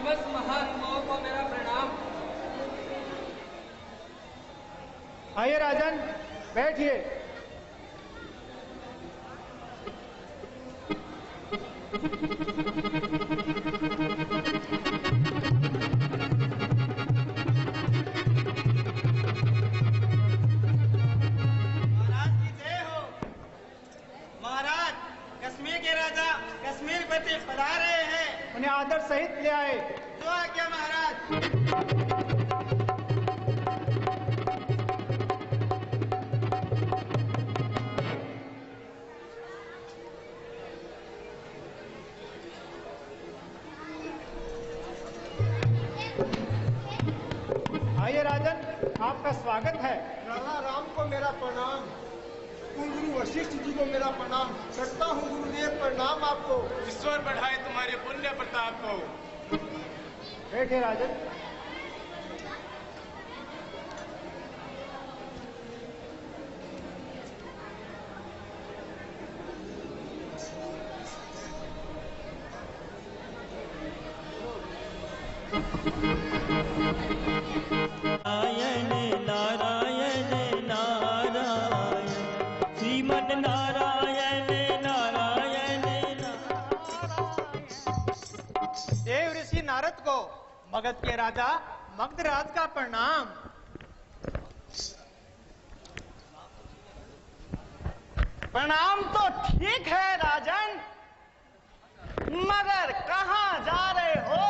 समस्त महात्माओं को मेरा प्रणाम। आइए राजन, बैठिए। महाराज की जय हो। महाराज, कश्मीर के राजा कश्मीर पति पधार रहे हैं। उन्हें आदर सहित ले आए। जो आज्ञा महाराज। आइए राजन, आपका स्वागत है। राणा राम को मेरा प्रणाम। गुरु वशिष्ठ जी को मेरा प्रणाम करता हूँ। गुरुदेव प्रणाम आपको। ईश्वर बढ़ाए तुम्हारे पुण्य प्रताप को। बैठे राजन। नारायण नारायण नारायण श्रीमन नारायण नारायण देव ऋषि नारद को मगध के राजा मगधराज का प्रणाम। प्रणाम तो ठीक है राजन, मगर कहाँ जा रहे हो?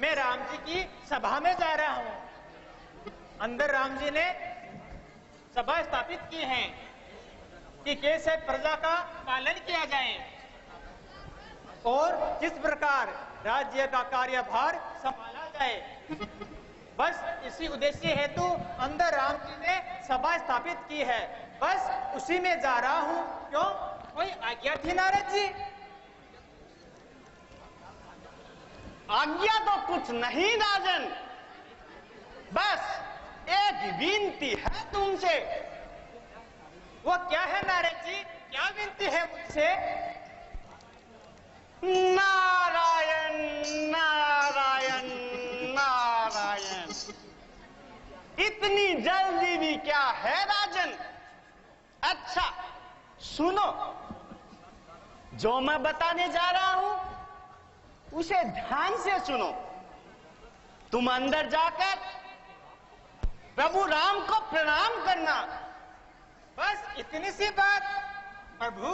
मैं राम जी की सभा में जा रहा हूं। अंदर राम जी ने सभा स्थापित की है कि कैसे प्रजा का पालन किया जाए और किस प्रकार राज्य का कार्यभार संभाला जाए। बस इसी उद्देश्य हेतु अंदर राम जी ने सभा स्थापित की है। बस उसी में जा रहा हूं। क्यों, कोई आज्ञा थी नारद जी? आज्ञा तो कुछ नहीं राजन, बस एक विनती है तुमसे। वो क्या है नारद जी? क्या विनती है मुझसे? नारायण नारायण नारायण। इतनी जल्दी भी क्या है राजन? अच्छा सुनो, जो मैं बताने जा रहा हूं उसे ध्यान से सुनो। तुम अंदर जाकर प्रभु राम को प्रणाम करना। बस इतनी सी बात? प्रभु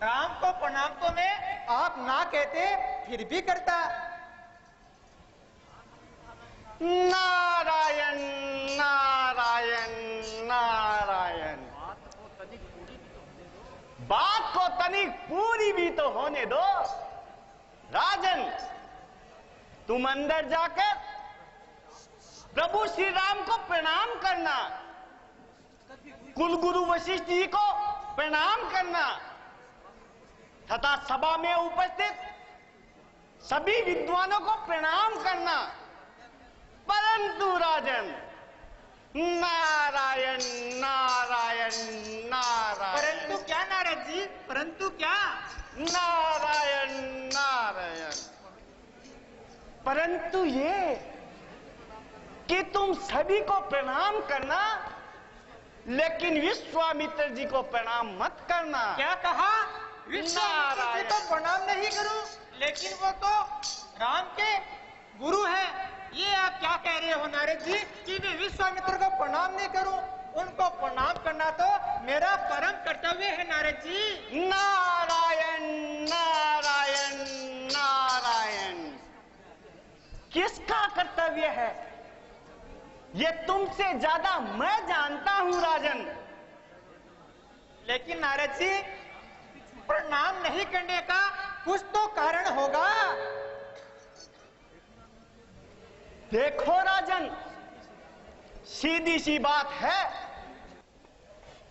राम को प्रणाम तो मैं आप ना कहते फिर भी करता। नारायण नारायण नारायण। बात को तनिक पूरी भी तो होने दो राजन। तुम अंदर जाकर प्रभु श्री राम को प्रणाम करना, कुलगुरु वशिष्ठ जी को प्रणाम करना तथा सभा में उपस्थित सभी विद्वानों को प्रणाम करना। परंतु राजन, नारायण नारायण नारायण। परंतु क्या नारद जी? परंतु क्या? नारायण नारायण। परंतु ये कि तुम सभी को प्रणाम करना, लेकिन विश्वामित्र जी को प्रणाम मत करना। क्या कहा? विश्वामित्र जी को प्रणाम नहीं करूं, लेकिन वो तो राम के गुरु हैं। ये आप क्या कह रहे हो नारद जी कि मैं विश्वामित्र को प्रणाम नहीं करूं? उनको प्रणाम करना तो मेरा परम कर्तव्य है नारद जी। नारायण नारायण नारायण। किसका कर्तव्य है ये तुमसे ज्यादा मैं जानता हूं राजन। लेकिन नारद जी, प्रणाम नहीं करने का कुछ तो कारण होगा। देखो राजन, सीधी सी बात है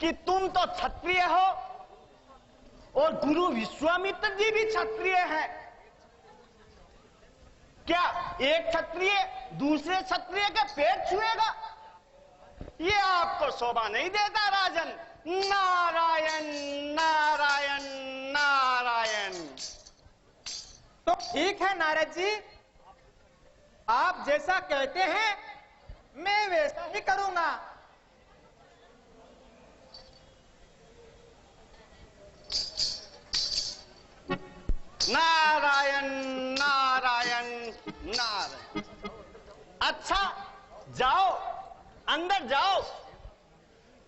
कि तुम तो क्षत्रिय हो और गुरु विश्वामित्र जी भी क्षत्रिय हैं। क्या एक क्षत्रिय दूसरे क्षत्रिय के पेट छुएगा? ये आपको शोभा नहीं देता राजन। नारायण नारायण नारायण। तो तो ठीक है नारद जी, आप जैसा कहते हैं मैं वैसा ही करूंगा। नारायण नारायण नारायण। अच्छा जाओ, अंदर जाओ,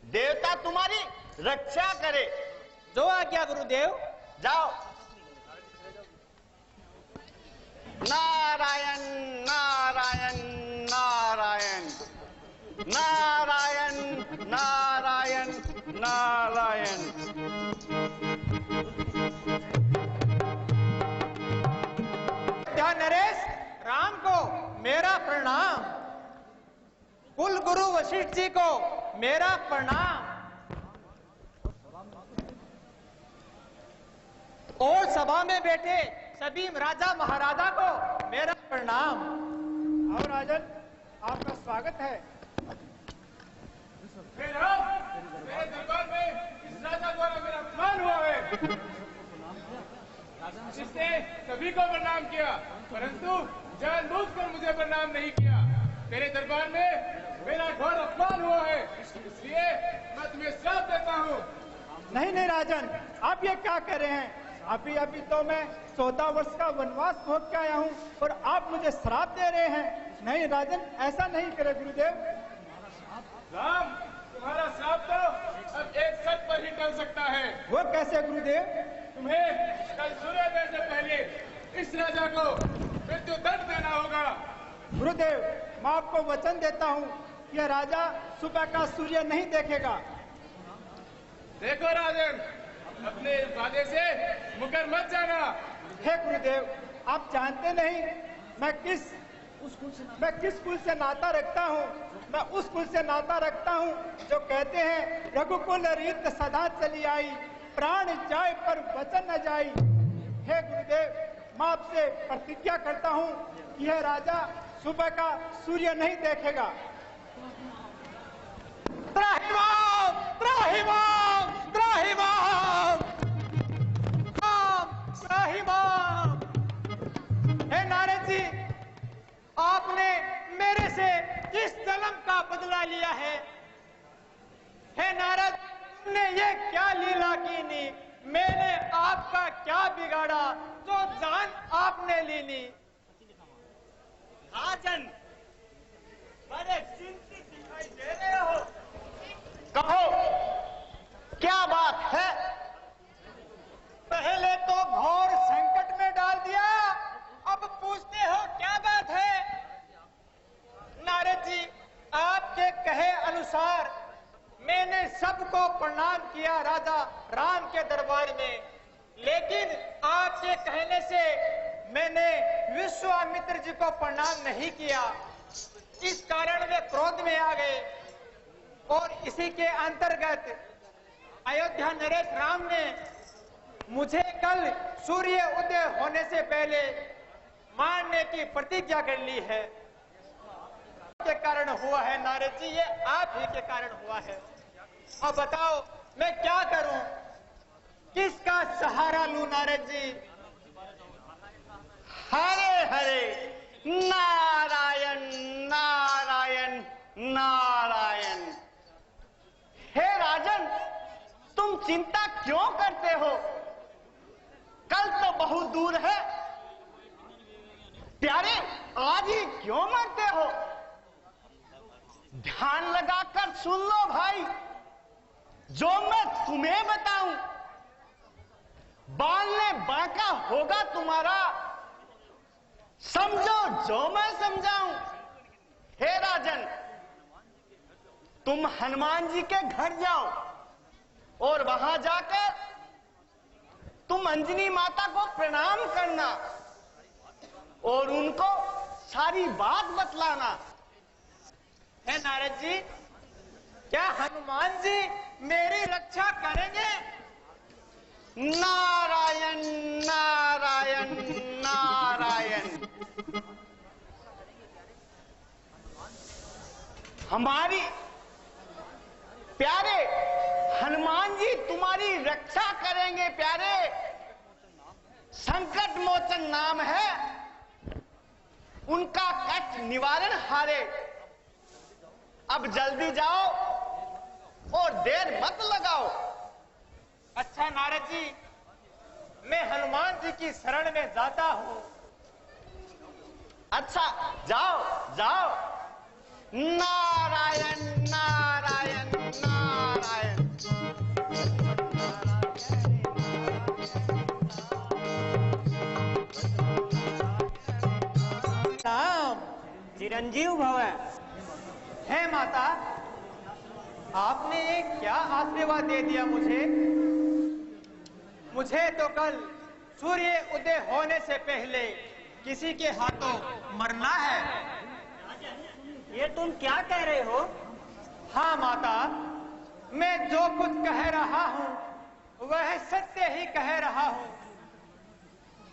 देवता तुम्हारी रक्षा करे। जो आज्ञा गुरुदेव। जाओ। नारायण नारायण नारायण नारायण नारायण नारायण। क्या नरेश, राम को मेरा प्रणाम, कुल गुरु वशिष्ठ जी को मेरा प्रणाम, और सभा में बैठे सभी राजा महाराजा को मेरा प्रणाम। और राजन, आपका स्वागत है। मेरे दरबार में इस राजा द्वारा मेरा अपमान हुआ है। इसने सभी को प्रणाम किया, परंतु जानबूझकर मुझे प्रणाम नहीं किया। तेरे दरबार में मेरा घोर अपमान हुआ है, इसलिए मैं तुम्हें श्राप देता हूँ। नहीं राजन, आप ये क्या कर रहे हैं? अभी तो मैं 14 वर्ष का वनवास भोग के आया हूँ और आप मुझे श्राप दे रहे हैं। नहीं राजन, ऐसा नहीं करे गुरुदेव। राम, तुम्हारा श्राप तो अब एक शर्त पर ही टल सकता है। वो कैसे गुरुदेव? तुम्हें कल सूर्योदय से पहले इस राजा को मृत्यु दंड देना होगा। गुरुदेव, मैं आपको वचन देता हूँ कि यह राजा सुबह का सूर्य नहीं देखेगा। देखो राजन, अपने वादे से मुकर मत जाना। हे गुरुदेव, आप जानते नहीं मैं किस कुल से नाता रखता हूँ। मैं उस कुल से नाता रखता हूँ जो कहते हैं रघुकुल रीत सदा चली आई, प्राण जाए पर वचन न जाई। हे गुरुदेव, मैं आपसे प्रतिज्ञा करता हूँ कि यह राजा सुबह का सूर्य नहीं देखेगा। त्राहिमाम, त्राहिमाम, त्राहिमाम, त्राहिमाम। हे नारद जी, आपने मेरे से किस जन्म का बदला लिया है? हे नारद, तुमने ये क्या लीला की नी? मैंने आपका क्या बिगाड़ा जो जान आपने ली नी? राजन, बड़े चिंतित दिखाई दे रहे हो। कहो, क्या बात है? पहले तो घोर संकट में डाल दिया, अब पूछते हो क्या बात है? नारद जी, आपके कहे अनुसार मैंने सबको प्रणाम किया राजा राम के दरबार में, लेकिन आपके कहने से मैंने विश्वामित्र जी को प्रणाम नहीं किया। इस कारण वे क्रोध में आ गए और इसी के अंतर्गत अयोध्या नरेश राम ने मुझे कल सूर्य उदय होने से पहले मारने की प्रतिज्ञा कर ली है। के कारण हुआ है नारद जी, ये आप ही के कारण हुआ है। अब बताओ मैं क्या करूं, किसका सहारा लूं नारद जी? हरे हरे नारायण नारायण नारायण। हे राजन, तुम चिंता क्यों करते हो? कल तो बहुत दूर है। प्यारे, आज ही क्यों मरते हो? ध्यान लगाकर सुन लो भाई, जो मैं तुम्हें बताऊं बालने बांका होगा तुम्हारा। समझो जो मैं समझाऊं। हे राजन, तुम हनुमान जी के घर जाओ और वहां जाकर तुम अंजनी माता को प्रणाम करना और उनको सारी बात बतलाना। है नारद जी, क्या हनुमान जी मेरी रक्षा करेंगे? नारायण नारायण नारायण। हमारी प्यारे हनुमान जी तुम्हारी रक्षा करेंगे प्यारे। संकट संकट मोचन नाम है, उनका कष्ट निवारण हारे। अब जल्दी जाओ और देर मत लगाओ। अच्छा नारद जी, मैं हनुमान जी की शरण में जाता हूँ। अच्छा, जाओ जाओ। नारायण नारायण नारायण। राम चिरंजीव भव। है माता, आपने ये क्या आशीर्वाद दे दिया मुझे? मुझे तो कल सूर्य उदय होने से पहले किसी के हाथों मरना है। ये तुम क्या कह रहे हो? हाँ माता, मैं जो कुछ कह रहा हूँ वह सत्य ही कह रहा हूँ।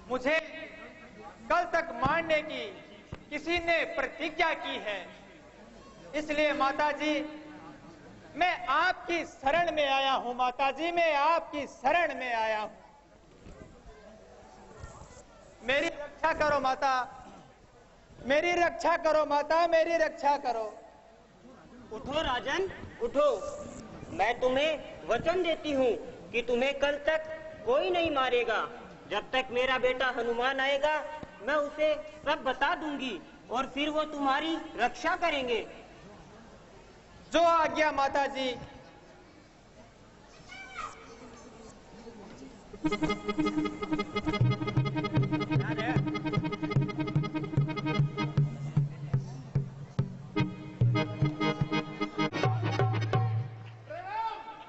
मुझे कल तक मारने की किसी ने प्रतिज्ञा की है, इसलिए माता जी मैं आपकी शरण में आया हूँ। माता जी मैं आपकी शरण में आया हूँ, मेरी रक्षा करो माता, मेरी रक्षा करो माता, मेरी रक्षा करो। उठो राजन, उठो। मैं तुम्हें वचन देती हूँ कि तुम्हें कल तक कोई नहीं मारेगा। जब तक मेरा बेटा हनुमान आएगा मैं उसे सब बता दूंगी और फिर वो तुम्हारी रक्षा करेंगे। जो आज्ञा माता जी।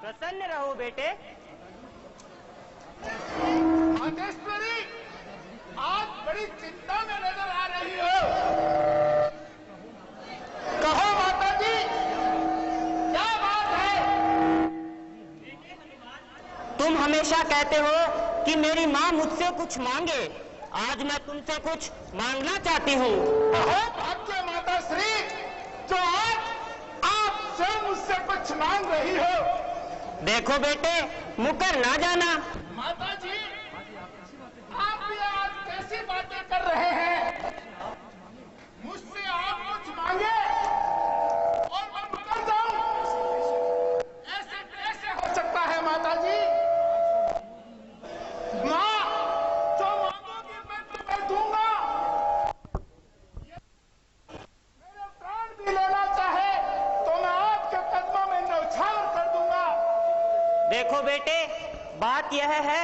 प्रसन्न रहो बेटे। मातेश्वरी, आज बड़ी चिंता में नजर आ रही हो। कहो माता जी, क्या बात है? तुम हमेशा कहते हो कि मेरी माँ मुझसे कुछ मांगे। आज मैं तुमसे कुछ मांगना चाहती हूँ। कहो भाग्य माता श्री, जो आज आप स्वयं मुझसे कुछ मांग रही हो। देखो बेटे, मुकर ना जाना। माता जी, आप भी आज कैसी बातें कर रहे हैं? मुझसे आप कुछ मांगे और मैं मुकर जाऊं? ऐसे कैसे हो सकता है माता जी? माँ, जो मांगोगी मैं तुम्हें दूंगा। मेरे प्राण भी लेना चाहे तो मैं आपके कदमों में न्यौछावर कर दूंगा। देखो बेटे, बात यह है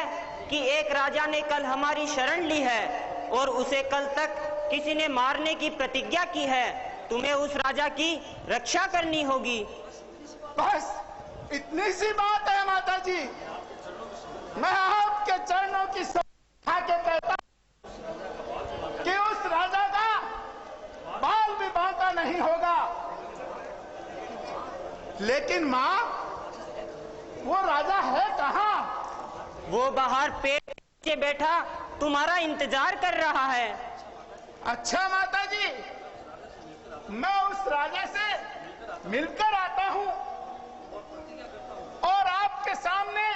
कि एक राजा ने कल हमारी शरण ली है और उसे कल तक किसी ने मारने की प्रतिज्ञा की है। तुम्हें उस राजा की रक्षा करनी होगी। बस इतनी सी बात है माता जी। मैं आपके चरणों की खा के कहता कि उस राजा का बाल भी बांका नहीं होगा। लेकिन माँ, वो राजा है कहाँ? वो बाहर पेड़ के बैठा तुम्हारा इंतजार कर रहा है। अच्छा माता जी, मैं उस राजा से मिलकर आता हूँ और आपके सामने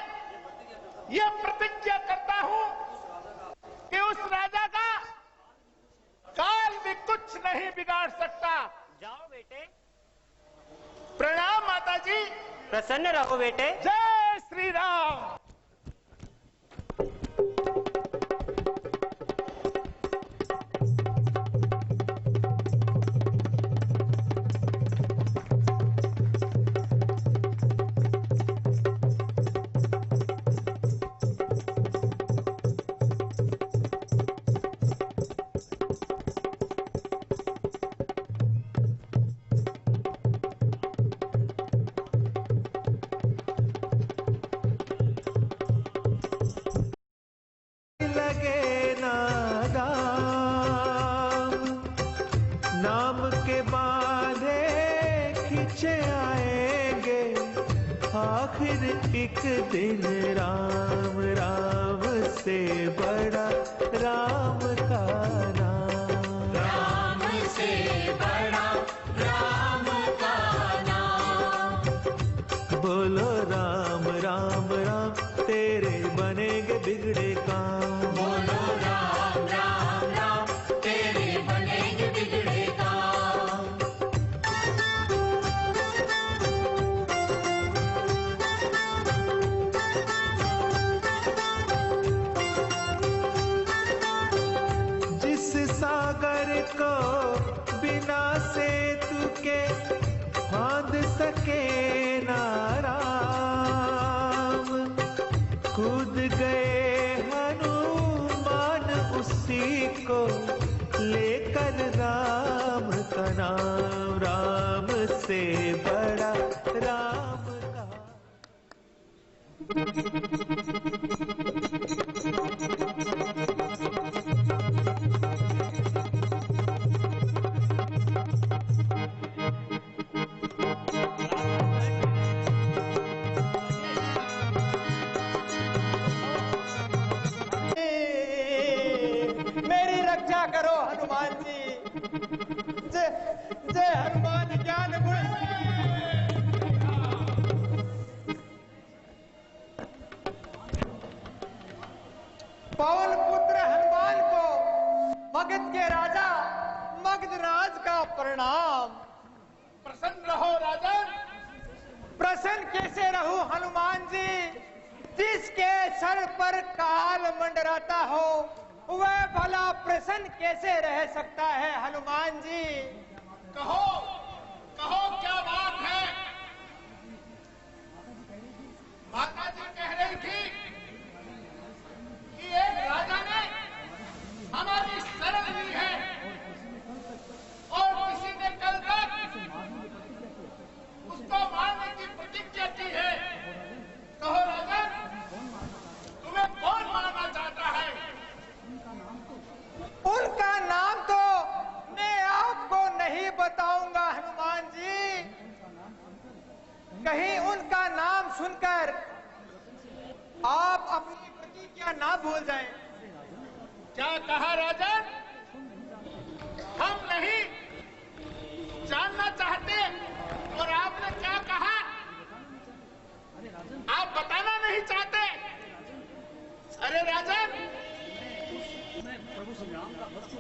यह प्रतिज्ञा करता हूँ कि उस राजा का काल भी कुछ नहीं बिगाड़ सकता। जाओ बेटे। प्रणाम माता जी। प्रसन्न रहो बेटे। जय श्री राम। आखिर एक दिन राम राम से बड़ा राम का नाम, राम से बड़ा राम का नाम। बोलो राम राम राम, तेरे बनेंगे बिगड़े काम। बोलो राम को बिना सेतु के बांध सके ना राम। कूद गए हनुमान उसी को लेकर राम का नाम, राम से बड़ा राम का। मेरी रक्षा करो हनुमान जी। जय जय हनुमान ज्ञान गुण। पवन पुत्र हनुमान को मगध के राजा मगधराज का प्रणाम। प्रसन्न रहो राजन। प्रसन्न कैसे रहूं हनुमान जी, जिसके सर पर काल मंडराता हो वह भला प्रसन्न कैसे रह सकता है हनुमान जी। कहो कहो क्या बात है। माता जी कह रही थी कि एक राजा ने हमारी शरण ली है और किसी ने कल तक उसको मारने की प्रतिज्ञा की है। कहो राजन, तुम्हें कौन मारना चाहता है? उनका नाम तो मैं आपको नहीं बताऊंगा हनुमान जी। कहीं उनका नाम सुनकर आप अपनी प्रतिज्ञा ना भूल जाएं। क्या कहा राजन? हम नहीं जानना चाहते और आपने क्या कहा? आप बताना नहीं चाहते? अरे राजन,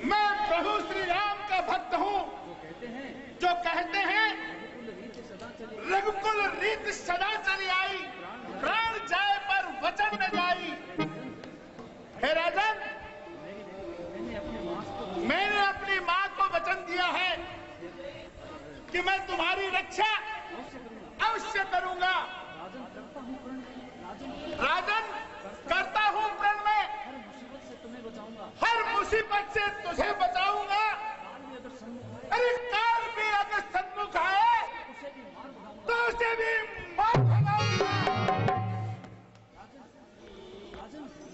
मैं प्रभु श्री राम का भक्त हूँ, जो कहते हैं रघुकुल रीत सदा चली आई, प्राण जाए पर वचन न जाई। हे राजन, मैंने अपनी माँ को वचन दिया है कि मैं तुम्हारी रक्षा अवश्य करूंगा। राजन, करता हूँ प्रण में, हर मुसीबत से तुझे बचाऊंगा। अरे काल भी अगर सन्मुख आए तो उसे भी मार भगाऊंगा।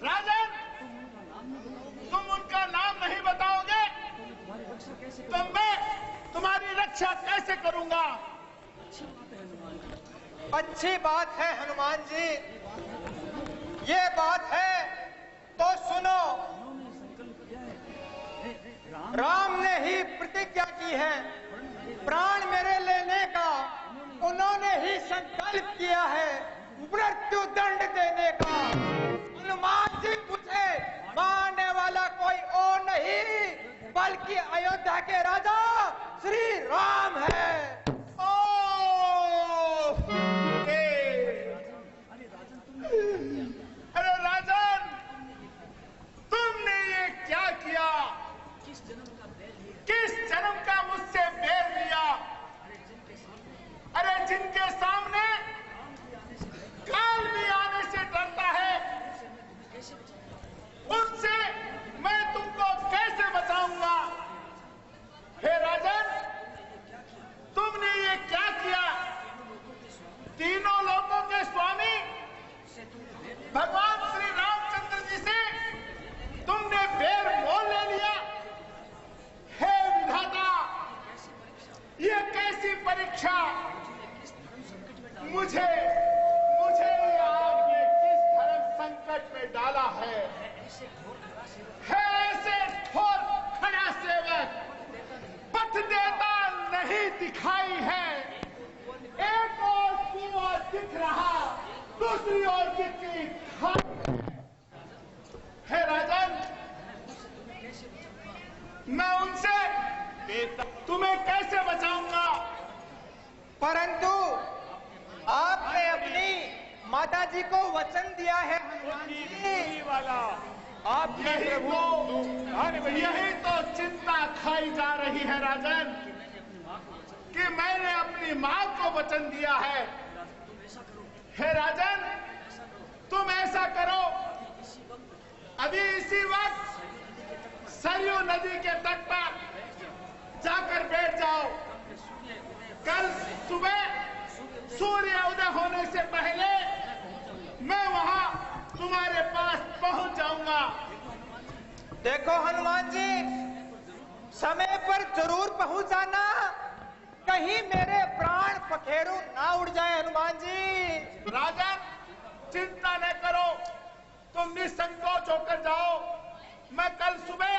राजन, तुम उनका नाम नहीं बताओगे तो मैं तुम्हारी रक्षा कैसे करूंगा? अच्छी बात है हनुमान जी, ये बात है तो सुनो। राम ने ही प्रतिज्ञा की है, प्राण मेरे लेने का उन्होंने ही संकल्प किया है, मृत्यु दंड देने का। हनुमान जी पूछे, मारने वाला कोई और नहीं बल्कि अयोध्या के राजा श्री राम है। अरे राजन, तुमने ये क्या किया? किस जन्म का मुझसे बैर लिया? अरे जिनके सामने काल भी आने से डरता है, उनसे मैं तुमको कैसे बचाऊंगा? हे राजन, तुमने ये क्या किया? तीनों लोगों के स्वामी भगवान श्री रामचंद्र जी से तुमने बैर मोल ले लिया। हे विधाता, ये कैसी परीक्षा? मुझे आपने किस धर्म संकट में डाला है? ऐसे ठोर खड़ा सेवक पथ देता नहीं दिखाई है। एक और कुआं दिख रहा, दूसरी ओर कितनी खाई है। राजन, मैं उनसे तुम्हें कैसे बचाऊंगा? परंतु आपने अपनी माता जी को वचन दिया है हनुमान जी, आप यही तो चिंता खाई जा रही है राजन, कि मैंने अपनी मां को वचन दिया है। हे राजन, तुम ऐसा करो, अभी इसी वक्त सरयू नदी के तट पर जाकर बैठ जाओ। कल सुबह सूर्य उदय होने से पहले मैं वहां तुम्हारे पास पहुंच जाऊंगा। देखो हनुमान जी, समय पर जरूर पहुंच जाना, कहीं मेरे प्राण पखेरु ना उड़ जाए। हनुमान जी राजन, चिंता न करो, तुम निसंकोच होकर जाओ। मैं कल सुबह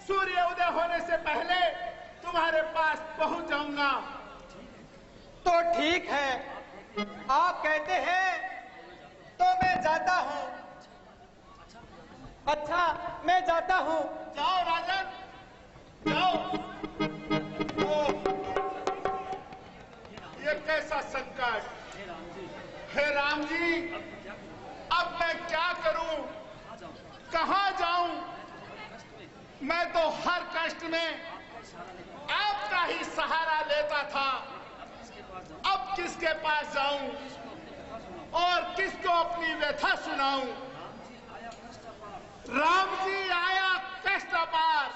सूर्य उदय होने से पहले तुम्हारे पास पहुंच जाऊंगा। तो ठीक है, आप कहते हैं तो मैं जाता हूं। अच्छा, मैं जाता हूं। जाओ राजन, जाओ। ये कैसा संकट! हे राम जी, अब मैं क्या करूं, कहां जाऊं? मैं तो हर कष्ट में आपका ही सहारा लेता था। अब किसके पास जाऊं और किसको अपनी व्यथा सुनाऊं? राम जी आया कष्ट अपार,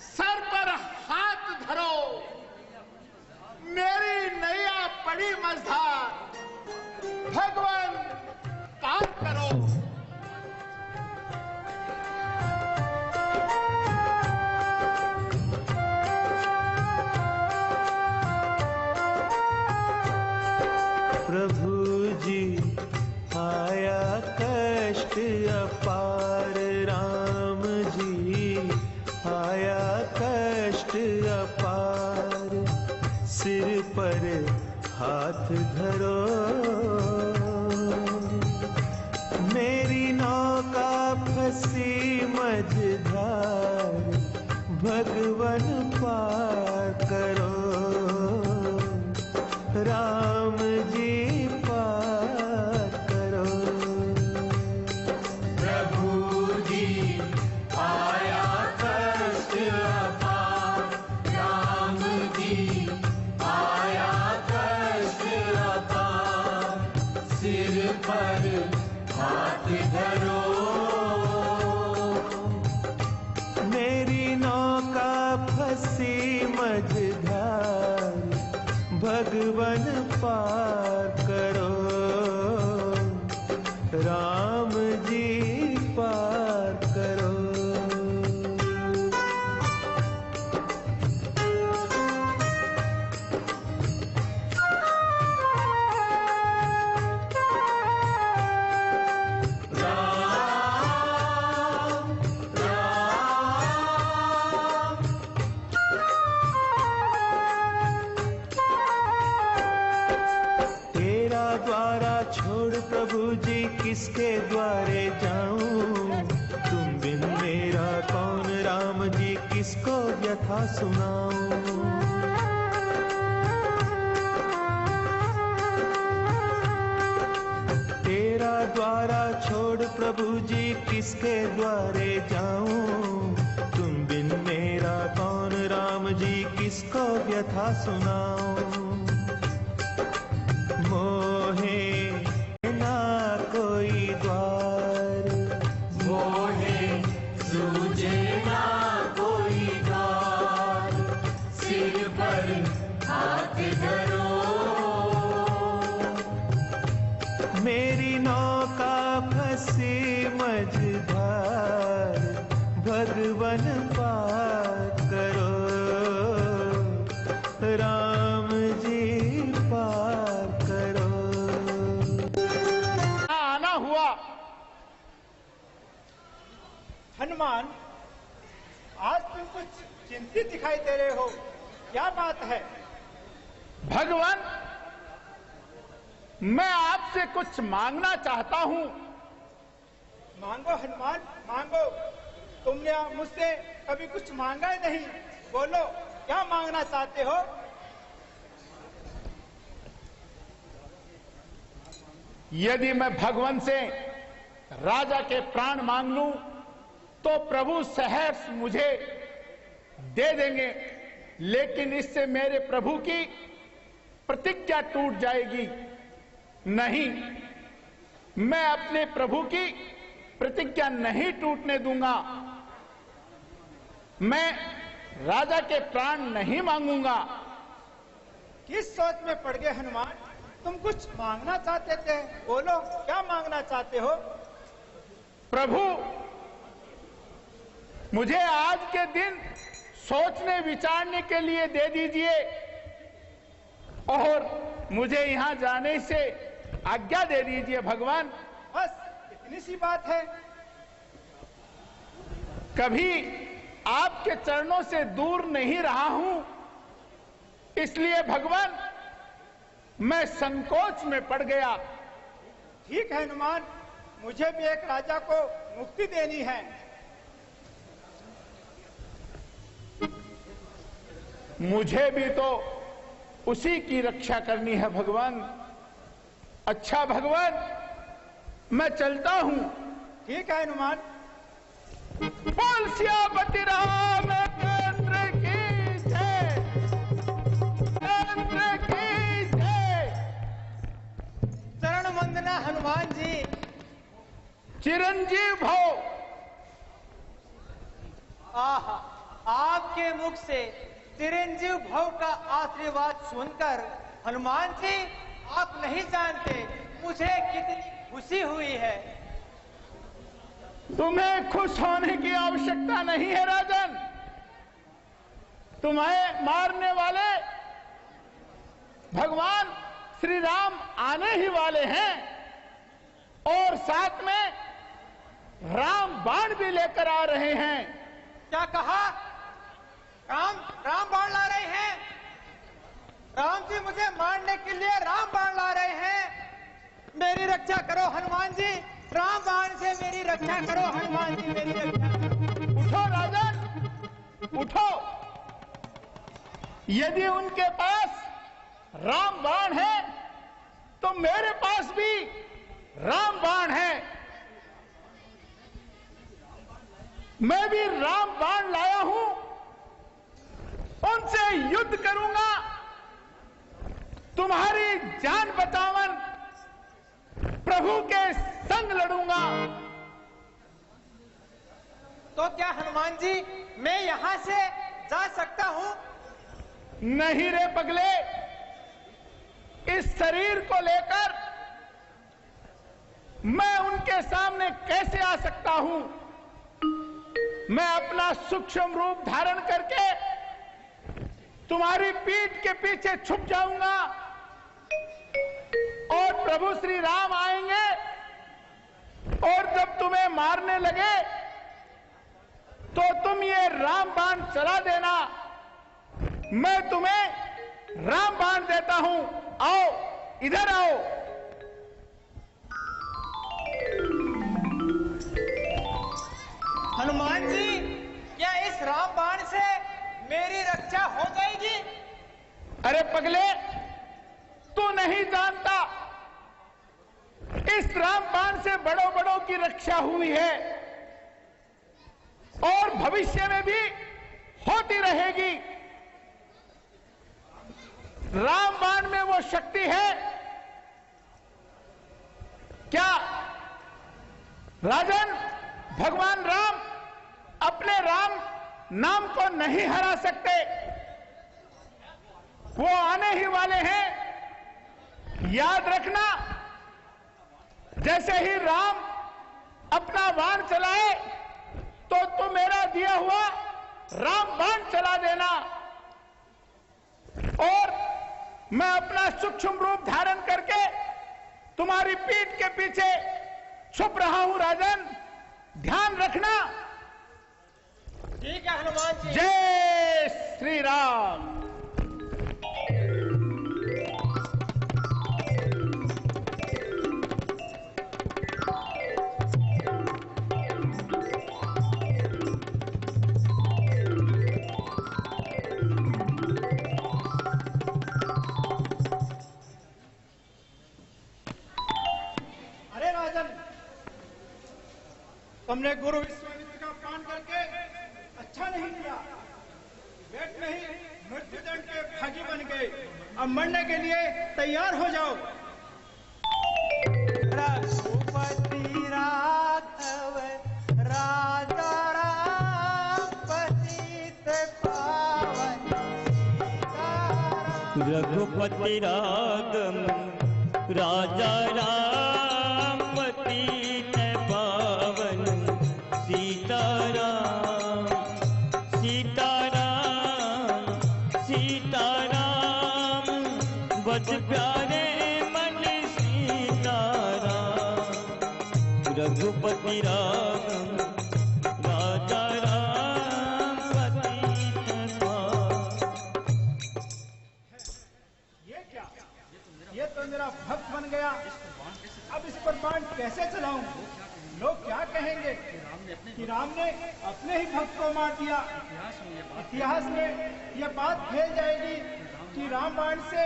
सर पर हाथ धरो, मेरी नैया पड़ी मझधार। भगवान काम करो। प्रभु जी आया कष्ट अपार, राम जी आया कष्ट अपार। सिर पर हाथ धरो, मेरी नौका फंसी मझधार। भगवन पार करो, राम जी पार करो। प्रभु जी आया कष्ट अपार, राम जी आया कष्ट अपार। सिर पर हाथ धरो, मेरी नौका फंसी मझधार। भगवन पार करो, राम जी पार करो। प्रभु जी किसके द्वारे जाऊं? तुम बिन मेरा कौन, राम जी किसको व्यथा सुनाऊं? तेरा द्वारा छोड़ प्रभु जी किसके द्वारे जाऊं? तुम बिन मेरा कौन, राम जी किसको व्यथा सुनाऊं? मोहे कोई द्वार, मोहे सूझे ना कोई द्वार। सिर पर हाथ धरो, मेरी नौका फंसी मझधार। भगवन पार करो, राम जी पार करो। हनुमान, आज तुम कुछ चिंतित दिखाई दे रहे हो, क्या बात है? भगवान, मैं आपसे कुछ मांगना चाहता हूं। मांगो हनुमान, मांगो। तुमने मुझसे कभी कुछ मांगा ही नहीं। बोलो, क्या मांगना चाहते हो? यदि मैं भगवान से राजा के प्राण मांग लूं तो प्रभु सहर्ष मुझे दे देंगे, लेकिन इससे मेरे प्रभु की प्रतिज्ञा टूट जाएगी। नहीं, मैं अपने प्रभु की प्रतिज्ञा नहीं टूटने दूंगा। मैं राजा के प्राण नहीं मांगूंगा। किस सोच में पड़ गए हनुमान? तुम कुछ मांगना चाहते थे, बोलो क्या मांगना चाहते हो? प्रभु, मुझे आज के दिन सोचने विचारने के लिए दे दीजिए और मुझे यहां जाने से आज्ञा दे दीजिए भगवान। बस इतनी सी बात है। कभी आपके चरणों से दूर नहीं रहा हूं, इसलिए भगवान मैं संकोच में पड़ गया। ठीक है हनुमान, मुझे भी एक राजा को मुक्ति देनी है। मुझे भी तो उसी की रक्षा करनी है भगवान। अच्छा भगवान, मैं चलता हूं। ठीक है हनुमान। बोल सियापति रामचंद्र की जय, चंद्र की जय। चरण वंदना हनुमान जी। चिरंजीव भव। आहा, आपके मुख से चिरंजीव भव का आशीर्वाद सुनकर हनुमान जी, आप नहीं जानते मुझे कितनी खुशी हुई है। तुम्हें खुश होने की आवश्यकता नहीं है राजन। तुम्हें मारने वाले भगवान श्री राम आने ही वाले हैं और साथ में राम बाण भी लेकर आ रहे हैं। क्या कहा? राम बाण ला रहे हैं? राम जी मुझे मारने के लिए राम बाण ला रहे हैं। मेरी रक्षा करो हनुमान जी, राम बाण से मेरी रक्षा करो हनुमान जी, मेरी रक्षा करो। उठो राजन, उठो। यदि उनके पास राम बाण है तो मेरे पास भी राम बाण है। मैं भी राम बाण लाया हूं, उनसे युद्ध करूंगा, तुम्हारी जान बचावन प्रभु के संग लड़ूंगा। तो क्या हनुमान जी मैं यहां से जा सकता हूं? नहीं रे पगले, इस शरीर को लेकर मैं उनके सामने कैसे आ सकता हूं? मैं अपना सूक्ष्म रूप धारण करके तुम्हारी पीठ के पीछे छुप जाऊंगा और प्रभु श्री राम आएंगे और जब तुम्हें मारने लगे तो तुम ये राम बाण चला देना। मैं तुम्हें राम बाण देता हूं। आओ, इधर आओ। हनुमान जी, क्या इस राम बाण से मेरी रक्षा हो जाएगी? अरे पगले, तू नहीं जानता, इस रामबाण से बड़ों बड़ों की रक्षा हुई है और भविष्य में भी होती रहेगी। रामबाण में वो शक्ति है क्या राजन? भगवान राम अपने राम नाम को नहीं हरा सकते। वो आने ही वाले हैं। याद रखना, जैसे ही राम अपना बाण चलाए तो तुम मेरा दिया हुआ राम बाण चला देना और मैं अपना सूक्ष्म रूप धारण करके तुम्हारी पीठ के पीछे छुप रहा हूं राजन, ध्यान रखना। ठीक है हनुमान जी। जय श्री राम। अरे राजन, तुमने गुरु विश्वामित्र का अपमान करके अच्छा नहीं किया। वेट नहीं, मृत्युदंड के भागी बन गए। अब मरने के लिए तैयार हो जाओ। रघुपति राघव राजा राम पतित पावन सीताराम। रघुपति राघव राजा राम पतित पावन सीताराम। सीताराम सीताराम बज प्यारे मन सीताराम। रघुपति राघव राजा राम पतित पावन। ये क्या? ये तो मेरा भक्त बन गया। अब इस पर बाण कैसे चलाऊं? लोग क्या कहेंगे कि राम ने अपने ही भक्त को मार दिया। इतिहास में यह बात फैल जाएगी कि राम बाण से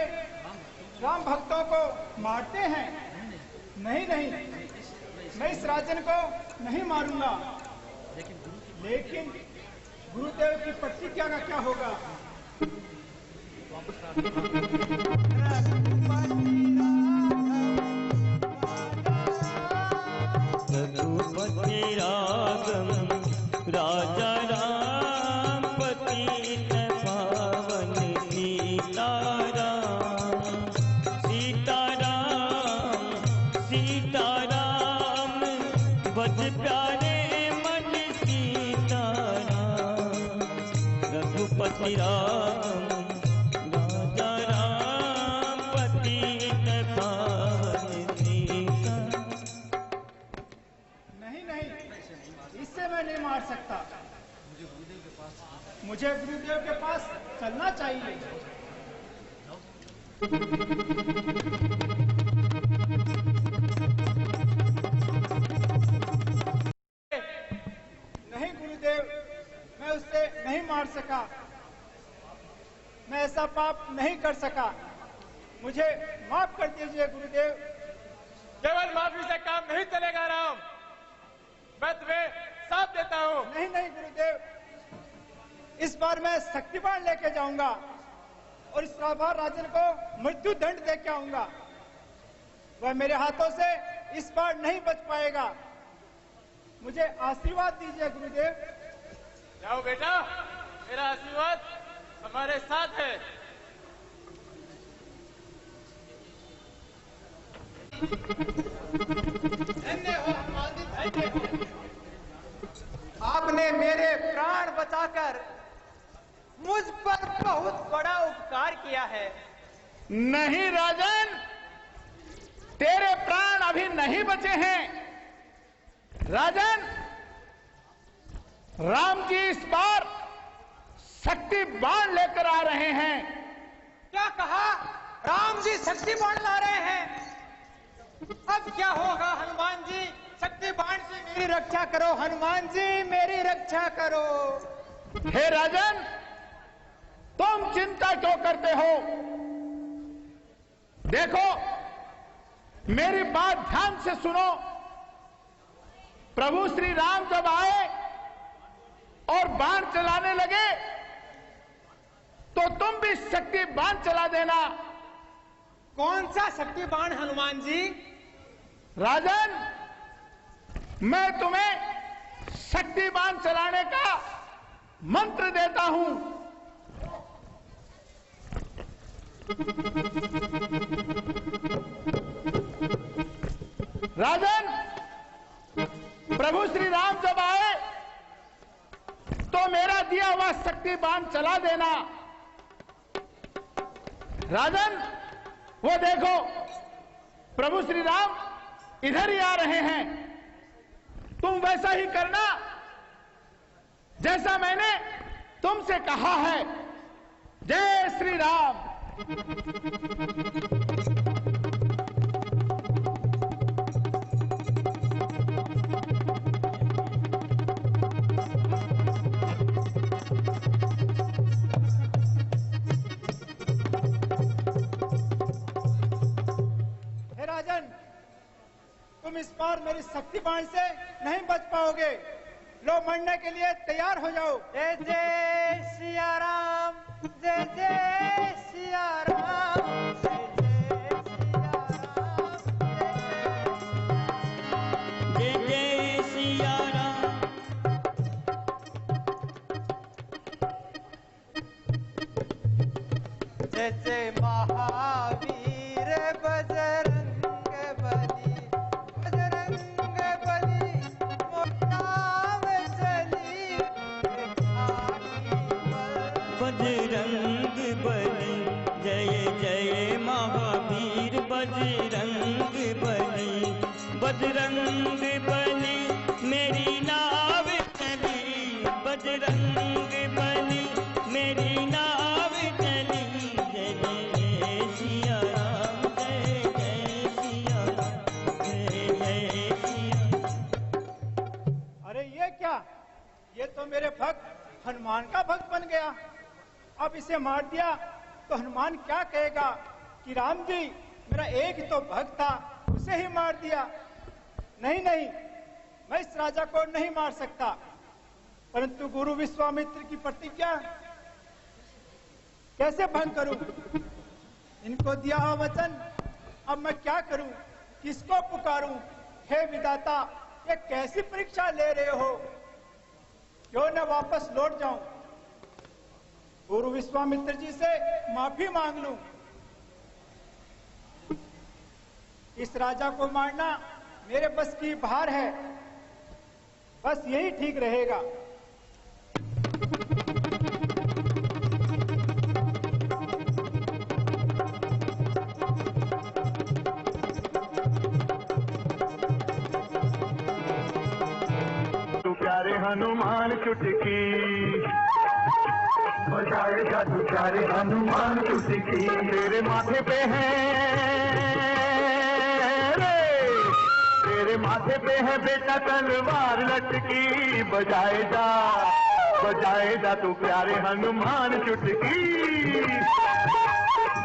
राम भक्तों को मारते हैं। नहीं नहीं, मैं इस राजन को नहीं मारूंगा। लेकिन गुरुदेव की प्रतिज्ञा का क्या होगा? रघुपति राघव राजा राम पतित पावन सीताराम। सीताराम सीताराम बज प्यारे मन सीताराम। रघुपति राघव राजा राम पतित पावन सीताराम। इससे मैं नहीं मार सकता। मुझे गुरुदेव के पास चलना चाहिए। नहीं गुरुदेव, मैं उससे नहीं मार सका। मैं ऐसा पाप नहीं कर सका। मुझे माफ कर दीजिए गुरुदेव। केवल माफी से काम नहीं चलेगा राम। मैं तुम्हें साथ देता हूँ। नहीं नहीं गुरुदेव, इस बार मैं शक्तिबाण लेके जाऊंगा और इस राभार राजन को मृत्यु दंड दे के आऊंगा। वह मेरे हाथों से इस बार नहीं बच पाएगा। मुझे आशीर्वाद दीजिए गुरुदेव। जाओ बेटा, मेरा आशीर्वाद हमारे साथ है। धन्य हो हनुमान जी, धन्य हो। आपने मेरे प्राण बचाकर मुझ पर बहुत बड़ा उपकार किया है। नहीं राजन, तेरे प्राण अभी नहीं बचे हैं। राजन, राम जी इस बार शक्ति बाण लेकर आ रहे हैं। क्या कहा? राम जी शक्ति बाण ला रहे हैं। अब क्या होगा हनुमान जी? शक्ति बाण से मेरी रक्षा करो हनुमान जी, मेरी रक्षा करो। हे राजन, तुम चिंता क्यों करते हो? देखो, मेरी बात ध्यान से सुनो। प्रभु श्री राम जब आए और बाण चलाने लगे तो तुम भी शक्ति बाण चला देना। कौन सा शक्ति बाण हनुमान जी? राजन, मैं तुम्हें शक्ति बाण चलाने का मंत्र देता हूं। राजन, प्रभु श्री राम जब आए तो मेरा दिया हुआ शक्ति बाण चला देना। राजन, वो देखो, प्रभु श्री राम इधर ही आ रहे हैं। तुम वैसा ही करना जैसा मैंने तुमसे कहा है। जय श्री राम। हे राजन, तुम इस बार मेरी शक्ति बाण से नहीं बच पाओगे। लो मरने के लिए तैयार हो जाओ। जय जय सिया राम, जय जय सिया राम, जय जय सिया राम। जय जय महावीर बजरंग बली, बजरंग बली मोटाव चली बजरंग बली, जय जय महावीर बजरंग बली, बजरंग बली मेरी नाव चली, बजरंग बली मेरी नाव चली। जय जय सिया राम, जय जय सिया राम, जय जय सिया। अरे ये क्या, ये तो मेरे भक्त हनुमान का भक्त बन गया। अब इसे मार दिया तो हनुमान क्या कहेगा कि राम जी मेरा एक ही तो भक्त था, उसे ही मार दिया। नहीं नहीं, मैं इस राजा को नहीं मार सकता, परंतु गुरु विश्वामित्र की प्रतिज्ञा कैसे भंग करूं? इनको दिया हुआ वचन अब मैं क्या करूं, किसको पुकारूं? हे विधाता, ये कैसी परीक्षा ले रहे हो? क्यों न वापस लौट जाऊं, गुरु विश्वामित्र जी से माफी मांग लूं। इस राजा को मारना मेरे बस की बाहर है, बस यही ठीक रहेगा। तू प्यारे हनुमान चुटकी बजाएगा, तू प्यारे हनुमान चुटकी। तेरे माथे पे है तेरे माथे पे है बेटा तलवार लटकी, बजाएगा बजाएगा तू प्यारे हनुमान चुटकी,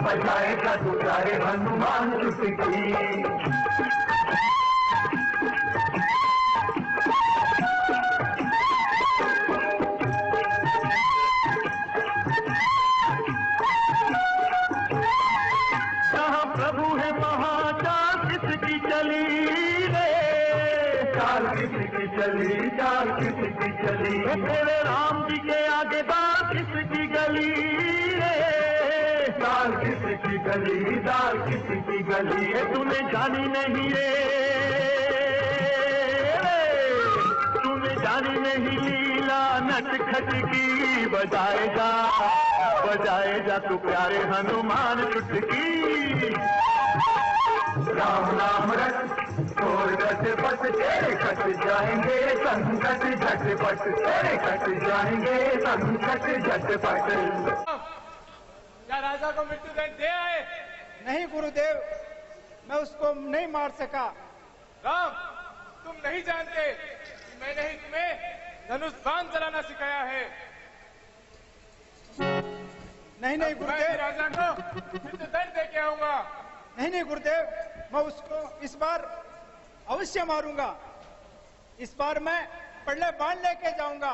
बजाएगा तू प्यारे हनुमान चुटकी। जहाँ प्रभु है वहाँ चाल किसकी चली रे, चाल किसकी चली, चाल किसकी चली। तेरे राम जी के आगे दाल किसकी गली रे, दाल किसकी गली, दाल किसकी गली। है तूने जानी नहीं रे, तूने जानी नहीं लीला नट खट की, बजाएगा बजाएगा तू प्यारे हनुमान चुटकी। राम राम रट छोड़ गट पट, तेरे कट जाएंगे संकट झटपट, तेरे कट जाएंगे संकट झटपट। क्या राजा को मृत्युदंड दे आए? नहीं गुरुदेव, मैं उसको नहीं मार सका। राम, तुम नहीं जानते कि मैंने ही तुम्हें धनुष बाण चलाना सिखाया है। नहीं नहीं मैं गुरुदेव, राजा को मृत्युदंड दे के आऊंगा। नहीं नहीं गुरुदेव, मैं उसको इस बार अवश्य मारूंगा। इस बार मैं पल्ले बाण लेके जाऊंगा,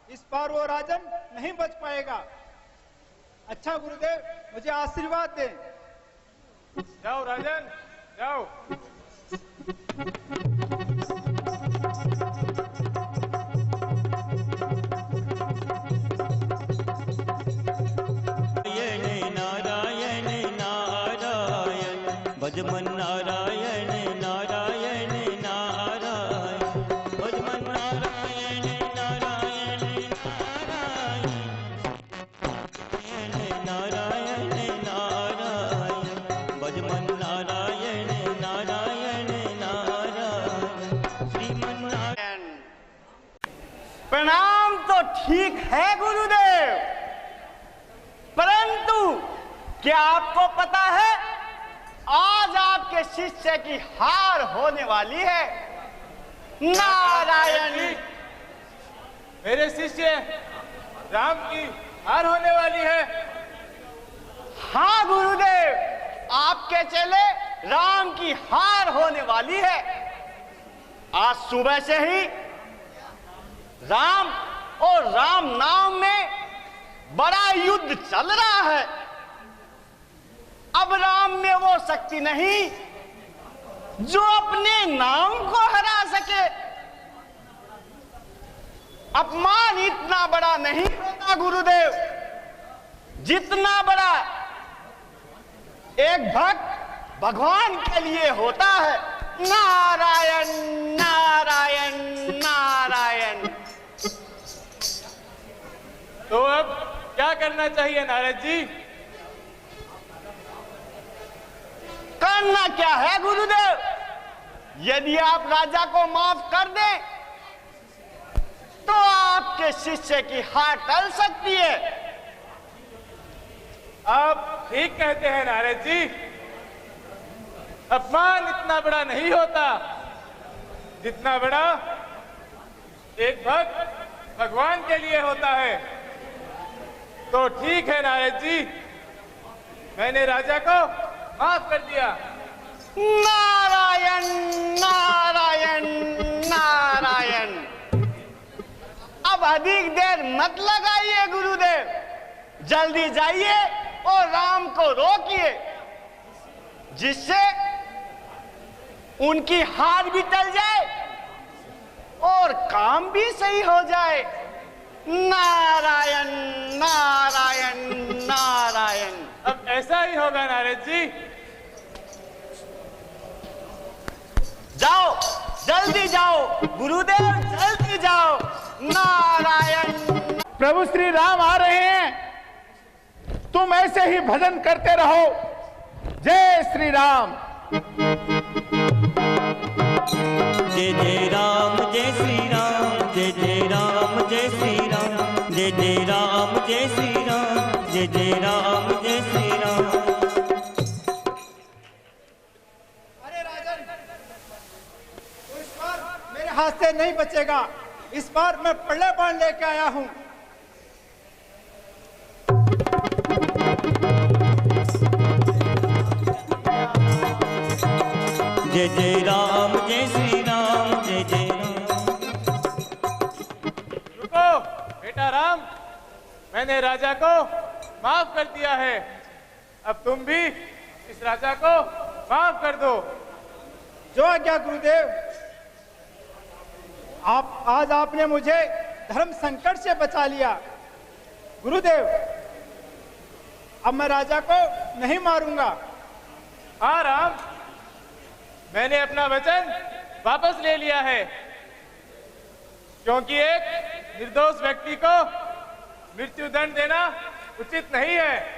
इस बार वो राजन नहीं बच पाएगा। अच्छा गुरुदेव, मुझे आशीर्वाद दें। जाओ राजन, जाओ। नारायण नारायण भजमन नारायण नारायण नारायण भजमन नारायण नारायण नारायण नारायण भजमन नारायण नारायण नारायण श्रीमन नारायण। प्रणाम तो ठीक है गुरुदेव, परंतु क्या आपको पता है आज आपके शिष्य की हार होने वाली है? नारायण, मेरे शिष्य राम की हार होने वाली है। हाँ गुरुदेव, आपके चेले राम की हार होने वाली है। आज सुबह से ही राम और राम नाम में बड़ा युद्ध चल रहा है। अब राम में वो शक्ति नहीं जो अपने नाम को हरा सके। अपमान इतना बड़ा नहीं होता गुरुदेव, जितना बड़ा एक भक्त भगवान के लिए होता है। नारायण नारायण नारायण। तो अब क्या करना चाहिए नारद जी? करना क्या है गुरुदेव? यदि आप राजा को माफ कर दें तो आपके शिष्य की हार टल सकती है। आप ठीक कहते हैं नारद जी। अपमान इतना बड़ा नहीं होता जितना बड़ा एक भक्त भगवान के लिए होता है। तो ठीक है नारद जी, मैंने राजा को माफ कर दिया। नारायण नारायण नारायण। अब अधिक देर मत लगाइए गुरुदेव, जल्दी जाइए और राम को रोकिए, जिससे उनकी हार भी टल जाए और काम भी सही हो जाए। नारायण नारायण नारायण। अब ऐसा ही होगा नारद जी। जाओ, जल्दी जाओ गुरुदेव, जल्दी जाओ। नारायण। प्रभु श्री राम आ रहे हैं, तुम ऐसे ही भजन करते रहो। जय श्री राम। जय जय राम जय श्री राम, जय जय राम जय श्री राम, जय जय राम जय श्री राम, जय जय राम जय श्री राम। अरे राजन, तू इस बार मेरे हाथ से नहीं बचेगा। इस बार मैं पल्ले बाण लेके आया हूं। जय जय राम जय श्री राम, जय जय राम। रुको बेटा राम, मैंने राजा को माफ कर दिया है। अब तुम भी इस राजा को माफ कर दो। जो आज्ञा गुरुदेव। आज आपने मुझे धर्म संकट से बचा लिया गुरुदेव। अब मैं राजा को नहीं मारूंगा। हाँ राम, मैंने अपना वचन वापस ले लिया है, क्योंकि एक निर्दोष व्यक्ति को मृत्यु दंड देना उचित नहीं है।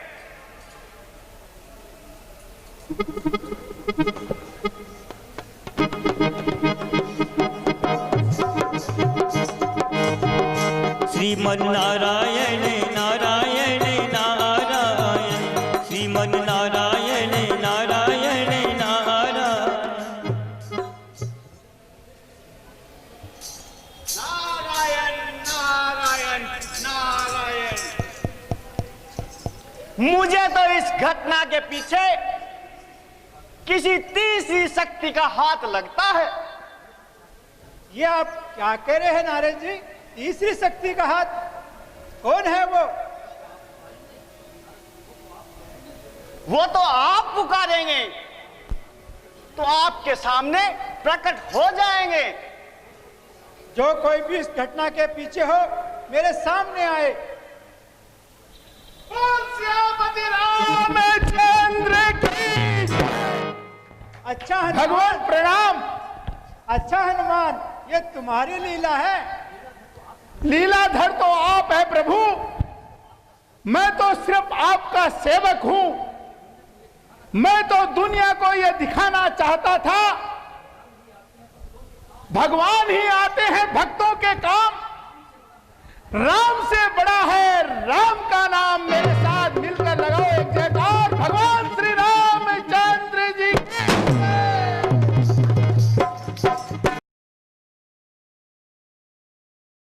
श्रीमन्नारायण नारायण नारायण, श्रीमन्नारायण नारायण नारायण। नारायण नारायण नारायण। मुझे तो इस घटना के पीछे किसी तीसरी शक्ति का हाथ लगता है। ये आप क्या कह रहे हैं नारद जी? तीसरी शक्ति का हाथ? कौन है वो? वो तो आप पुकारेंगे तो आपके सामने प्रकट हो जाएंगे। जो कोई भी इस घटना के पीछे हो, मेरे सामने आए। श्यामति रामचंद्र की। अच्छा हनुमान। भगवान प्रणाम। अच्छा हनुमान, ये तुम्हारी लीला है? लीलाधर तो आप है प्रभु, मैं तो सिर्फ आपका सेवक हूं। मैं तो दुनिया को यह दिखाना चाहता था, भगवान ही आते हैं भक्तों के काम। राम से बड़ा है राम का नाम।